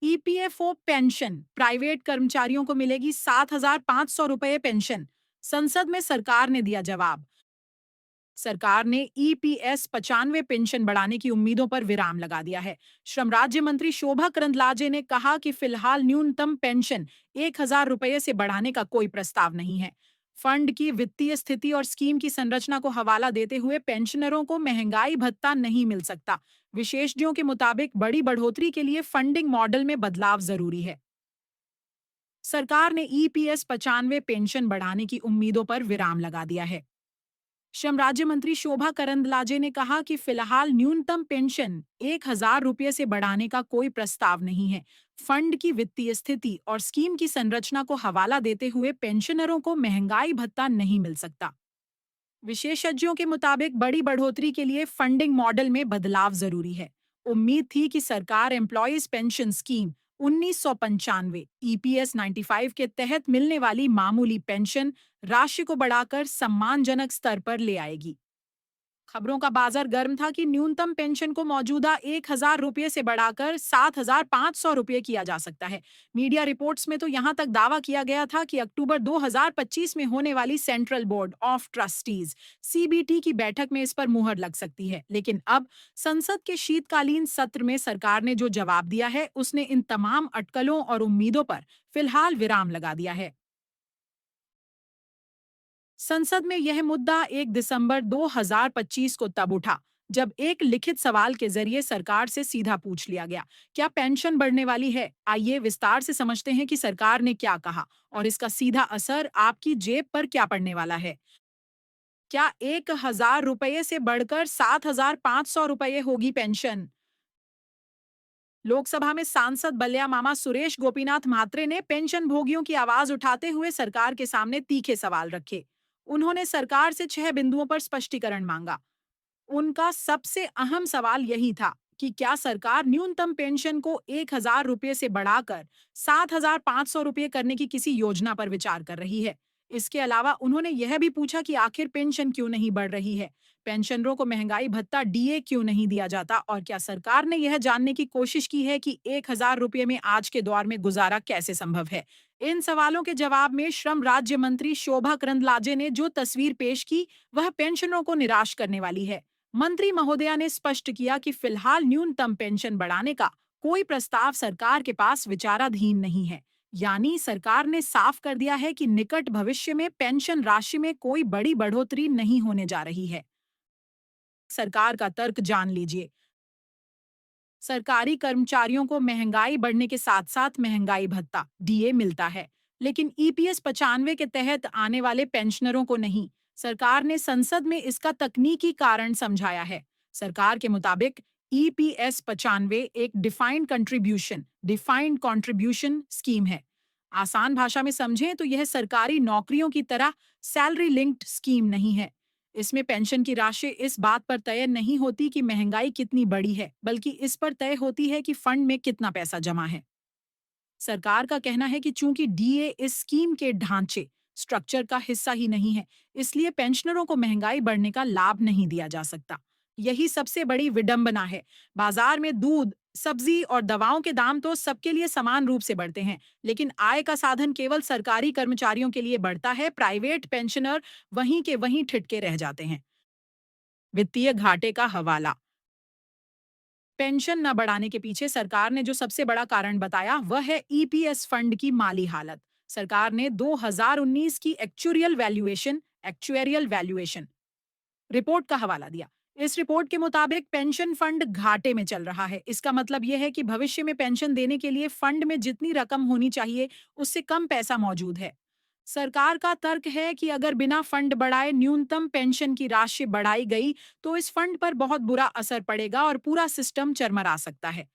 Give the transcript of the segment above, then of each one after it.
EPFO pension private कर्मचारियों को मिलेगी 7,500 रुपये पेंशन। संसद में सरकार ने दिया जवाब। सरकार ने ईपीएस 95 पेंशन बढ़ाने की उम्मीदों पर विराम लगा दिया है। श्रम राज्य मंत्री शोभा करंदलाजे ने कहा कि फिलहाल न्यूनतम पेंशन 1,000 रुपये से बढ़ाने का कोई प्रस्ताव नहीं है। फंड की वित्तीय स्थिति और स्कीम की संरचना को हवाला देते हुए पेंशनरों को महंगाई भत्ता नहीं मिल सकता। विशेषज्ञों के मुताबिक बड़ी बढ़ोतरी के लिए फंडिंग मॉडल में बदलाव जरूरी है। सरकार ने ईपीएस 95 पेंशन बढ़ाने की उम्मीदों पर विराम लगा दिया है। श्रम राज्य मंत्री शोभा करंदलाजे ने कहा कि फिलहाल न्यूनतम पेंशन 1,000 रुपये से बढ़ाने का कोई प्रस्ताव नहीं है। फंड की वित्तीय स्थिति और स्कीम की संरचना को हवाला देते हुए पेंशनरों को महंगाई भत्ता नहीं मिल सकता। विशेषज्ञों के मुताबिक बड़ी बढ़ोतरी के लिए फंडिंग मॉडल में बदलाव जरूरी है। उम्मीद थी कि सरकार एम्प्लॉयज पेंशन स्कीम 1995 ईपीएस 95 के तहत मिलने वाली मामूली पेंशन राशि को बढ़ाकर सम्मानजनक स्तर पर ले आएगी। खबरों का बाजार गर्म था कि न्यूनतम पेंशन को मौजूदा 1,000 रुपये से बढ़ाकर 7,500 रुपये किया जा सकता है। मीडिया रिपोर्ट्स में तो यहां तक दावा किया गया था कि अक्टूबर 2025 में होने वाली central board of trustees CBT की बैठक में इस पर मुहर लग सकती है। लेकिन अब संसद के शीतकालीन सत्र में सरकार ने जो जवाब दिया है उसने इन तमाम अटकलों और उम्मीदों पर फिलहाल विराम लगा दिया है। संसद में यह मुद्दा 1 दिसंबर 2025 को तब उठा जब एक लिखित सवाल के जरिए सरकार से सीधा पूछ लिया गया, क्या पेंशन बढ़ने वाली है? आइए विस्तार से समझते हैं कि सरकार ने क्या कहा और इसका सीधा असर आपकी जेब पर क्या पड़ने वाला है। क्या 1,000 रुपये से बढ़कर 7,500 रुपये होगी पेंशन? लोकसभा में सांसद बलिया मामा सुरेश गोपीनाथ म्हात्रे ने पेंशन भोगियों की आवाज उठाते हुए सरकार के सामने तीखे सवाल रखे। उन्होंने सरकार से 6 बिंदुओं पर स्पष्टीकरण मांगा। उनका सबसे अहम सवाल यही था कि क्या सरकार न्यूनतम पेंशन को 1,000 रुपये से बढ़ाकर 7,500 रुपये करने की किसी योजना पर विचार कर रही है। इसके अलावा उन्होंने यह भी पूछा कि आखिर पेंशन क्यों नहीं बढ़ रही है, पेंशनरों को महंगाई भत्ता डीए क्यों नहीं दिया जाता और क्या सरकार ने यह जानने की कोशिश की है कि 1,000 रुपये में आज के दौर में गुजारा कैसे संभव है। इन सवालों के जवाब में श्रम राज्य मंत्री शोभा करंदलाजे ने जो तस्वीर पेश की वह पेंशनरों को निराश करने वाली है। मंत्री महोदया ने स्पष्ट किया कि फिलहाल न्यूनतम पेंशन बढ़ाने का कोई प्रस्ताव सरकार के पास विचाराधीन नहीं है। यानी सरकार ने साफ कर दिया है कि निकट भविष्य में पेंशन राशि में कोई बड़ी बढ़ोतरी नहीं होने जा रही है। सरकार का तर्क जान लीजिए। सरकारी कर्मचारियों को महंगाई बढ़ने के साथ साथ महंगाई भत्ता डीए मिलता है, लेकिन ईपीएस 95 के तहत आने वाले पेंशनरों को नहीं। सरकार ने संसद में इसका तकनीकी कारण समझाया है। सरकार के मुताबिक ईपीएस 95 एक डिफाइंड कंट्रीब्यूशन स्कीम है। आसान भाषा में समझें तो यह सरकारी नौकरियों की तरह सैलरी लिंक्ड स्कीम नहीं है। इसमें पेंशन की राशि इस बात पर तय नहीं होती कि महंगाई कितनी बड़ी है, बल्कि इस पर तय होती है कि फंड में कितना पैसा जमा है। सरकार का कहना है कि चूंकि डीए इस स्कीम के ढांचे स्ट्रक्चर का हिस्सा ही नहीं है, इसलिए पेंशनरों को महंगाई बढ़ने का लाभ नहीं दिया जा सकता। यही सबसे बड़ी विडंबना है। बाजार में दूध, सब्जी और दवाओं के दाम तो सबके लिए समान रूप से बढ़ते हैं, लेकिन आय का साधन केवल सरकारी कर्मचारियों के लिए बढ़ता है। प्राइवेट पेंशनर वहीं के वहीं ठिठके रह जाते हैं। वित्तीय घाटे का हवाला। पेंशन न बढ़ाने के पीछे सरकार ने जो सबसे बड़ा कारण बताया वह है ईपीएस फंड की माली हालत। सरकार ने 2019 की एक्चुएरियल वैल्यूएशन रिपोर्ट का हवाला दिया। इस रिपोर्ट के मुताबिक पेंशन फंड घाटे में चल रहा है। इसका मतलब यह है कि भविष्य में पेंशन देने के लिए फंड में जितनी रकम होनी चाहिए उससे कम पैसा मौजूद है। सरकार का तर्क है कि अगर बिना फंड बढ़ाए न्यूनतम पेंशन की राशि बढ़ाई गई तो इस फंड पर बहुत बुरा असर पड़ेगा और पूरा सिस्टम चरमरा सकता है।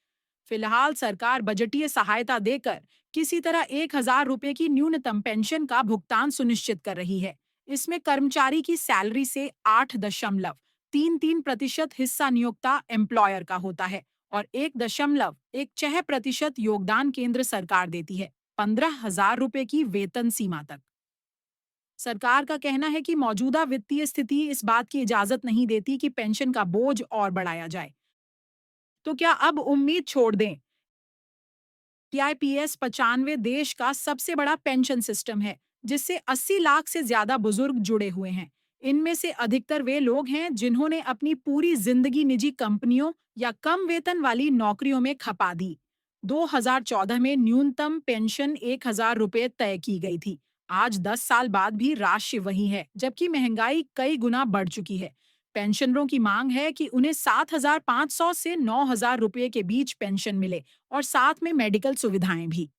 फिलहाल सरकार बजटीय सहायता देकर किसी तरह 1,000 रुपये की न्यूनतम पेंशन का भुगतान सुनिश्चित कर रही है। इसमें कर्मचारी की सैलरी से 8.33% हिस्सा नियोक्ता एम्प्लॉयर का होता है और 1.16% योगदान केंद्र सरकार देती है, 15,000 रुपये की वेतन सीमा तक। सरकार का कहना है कि मौजूदा वित्तीय स्थिति इस बात की इजाजत नहीं देती कि पेंशन का बोझ और बढ़ाया जाए। तो क्या अब उम्मीद छोड़ दें? ईपीएस 95 देश का सबसे बड़ा पेंशन सिस्टम है, जिससे 80 लाख से ज्यादा बुजुर्ग जुड़े हुए हैं। इनमें से अधिकतर वे लोग हैं जिन्होंने अपनी पूरी जिंदगी निजी कंपनियों या कम वेतन वाली नौकरियों में खपा दी। 2014 में न्यूनतम पेंशन 1,000 रुपए तय की गई थी। आज 10 साल बाद भी राशि वही है, जबकि महंगाई कई गुना बढ़ चुकी है। पेंशनरों की मांग है कि उन्हें 7,500 से 9,000 रुपए के बीच पेंशन मिले और साथ में मेडिकल सुविधाएं भी।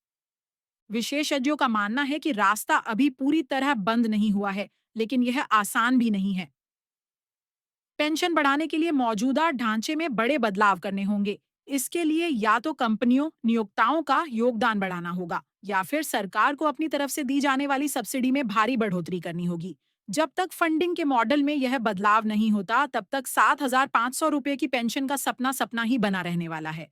विशेषज्ञों का मानना है कि रास्ता अभी पूरी तरह बंद नहीं हुआ है, लेकिन यह आसान भी नहीं है। पेंशन बढ़ाने के लिए मौजूदा ढांचे में बड़े बदलाव करने होंगे। इसके लिए या तो कंपनियों नियोक्ताओं का योगदान बढ़ाना होगा, या फिर सरकार को अपनी तरफ से दी जाने वाली सब्सिडी में भारी बढ़ोतरी करनी होगी। जब तक फंडिंग के मॉडल में यह बदलाव नहीं होता, तब तक 7,500 रुपए की पेंशन का सपना सपना ही बना रहने वाला है।